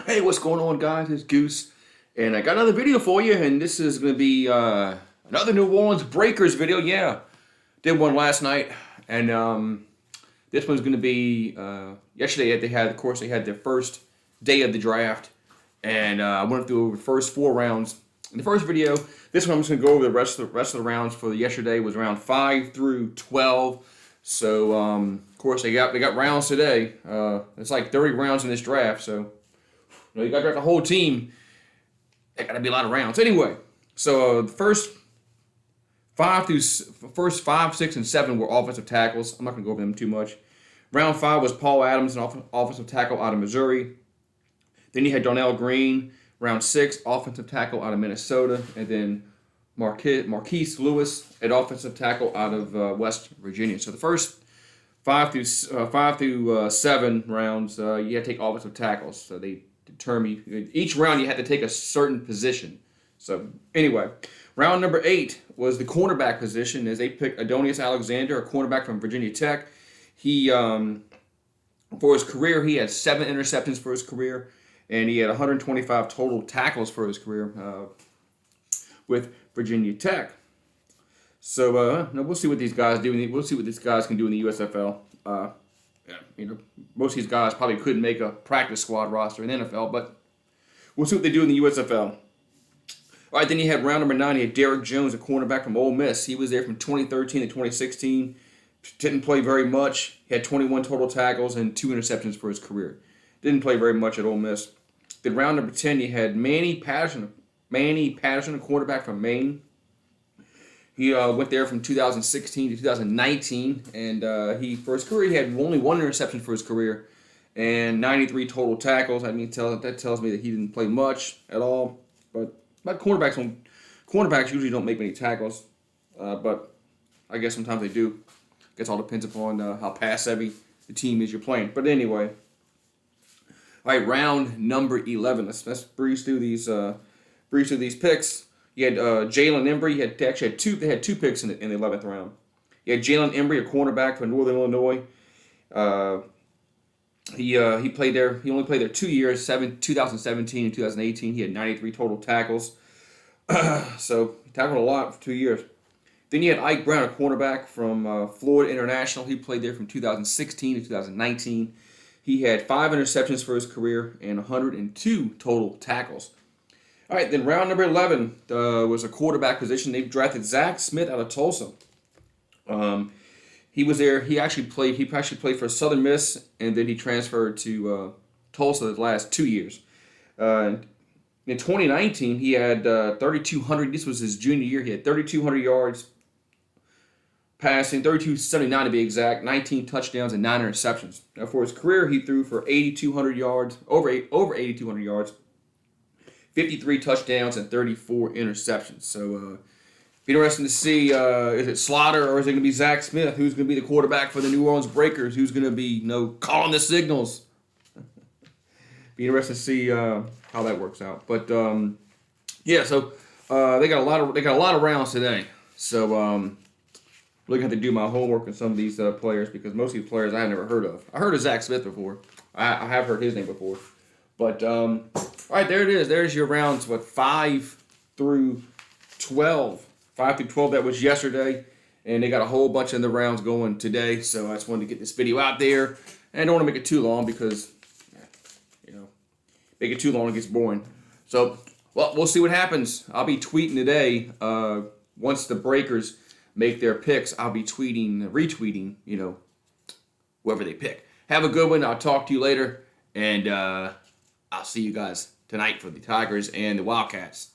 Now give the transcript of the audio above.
Hey, what's going on, guys? It's Goose, and I got another video for you, and this is going to be another New Orleans Breakers video. Yeah, did one last night, and this one's going to be yesterday. Of course, they had their first day of the draft, and I went through the first 4 rounds. In the first video, this one I'm just going to go over the rest of the rounds for yesterday was round 5 through 12. So, of course, they got rounds today. It's like 30 rounds in this draft, so. You got to draft the whole team. There got to be a lot of rounds. Anyway, so the first 5, 6, and 7 were offensive tackles. I'm not going to go over them too much. Round 5 was Paul Adams, an offensive tackle out of Missouri. Then you had Darnell Green. Round 6, offensive tackle out of Minnesota. And then Marquise Lewis, an offensive tackle out of West Virginia. So the first 5 through 7 rounds, you had to take offensive tackles. So they determine each round you had to take a certain position. So anyway, round number 8 was the cornerback position as they picked Adonius Alexander, a cornerback from Virginia Tech. He for his career he had 7 interceptions for his career, and he had 125 total tackles for his career with Virginia Tech. So we'll see what these guys do. We'll see what these guys can do in the USFL. Most of these guys probably couldn't make a practice squad roster in the NFL, but we'll see what they do in the USFL. All right, then you had round number 9. You had Derrick Jones, a cornerback from Ole Miss. He was there from 2013 to 2016. Didn't play very much. He had 21 total tackles and 2 interceptions for his career. Didn't play very much at Ole Miss. Then round number 10, you had Manny Patterson, a cornerback from Maine. He went there from 2016 to 2019, and for his career he had only 1 interception for his career, and 93 total tackles. I mean, that tells me that he didn't play much at all. But cornerbacks usually don't make many tackles, but I guess sometimes they do. I guess all depends upon how pass heavy the team is you're playing. But anyway, all right, round number 11. Let's breeze through these picks. You had Jalen Embry. They had 2 picks in the 11th round. You had Jalen Embry, a cornerback from Northern Illinois. He played there. He only played there 2 years, 2017 and 2018. He had 93 total tackles. So he tackled a lot for 2 years. Then you had Ike Brown, a cornerback from Florida International. He played there from 2016 to 2019. He had 5 interceptions for his career and 102 total tackles. All right, then round number 11 was a quarterback position. They drafted Zach Smith out of Tulsa. He was there. He actually played for Southern Miss, and then he transferred to Tulsa the last 2 years. In 2019, he had 3,200. This was his junior year. He had 3,200 yards passing, 3,279 to be exact, 19 touchdowns and 9 interceptions. Now, for his career, he threw for 8,200 yards, over 8,200 yards. 53 touchdowns and 34 interceptions. So, be interesting to see, is it Slaughter or is it going to be Zach Smith? Who's going to be the quarterback for the New Orleans Breakers? Who's going to be, calling the signals? Be interesting to see how that works out. But yeah, so they got a lot of rounds today. So we're going to have to do my homework on some of these players because most of these players I have never heard of. I heard of Zach Smith before. I have heard his name before. But all right, there it is. There's your rounds. 5 through 12. 5 through 12. That was yesterday, and they got a whole bunch of the rounds going today. So I just wanted to get this video out there, and I don't want to make it too long because, make it too long it gets boring. So, well, we'll see what happens. I'll be tweeting today. Once the Breakers make their picks, I'll be retweeting. Whoever they pick. Have a good one. I'll talk to you later, and I'll see you guys tonight for the Tigers and the Wildcats.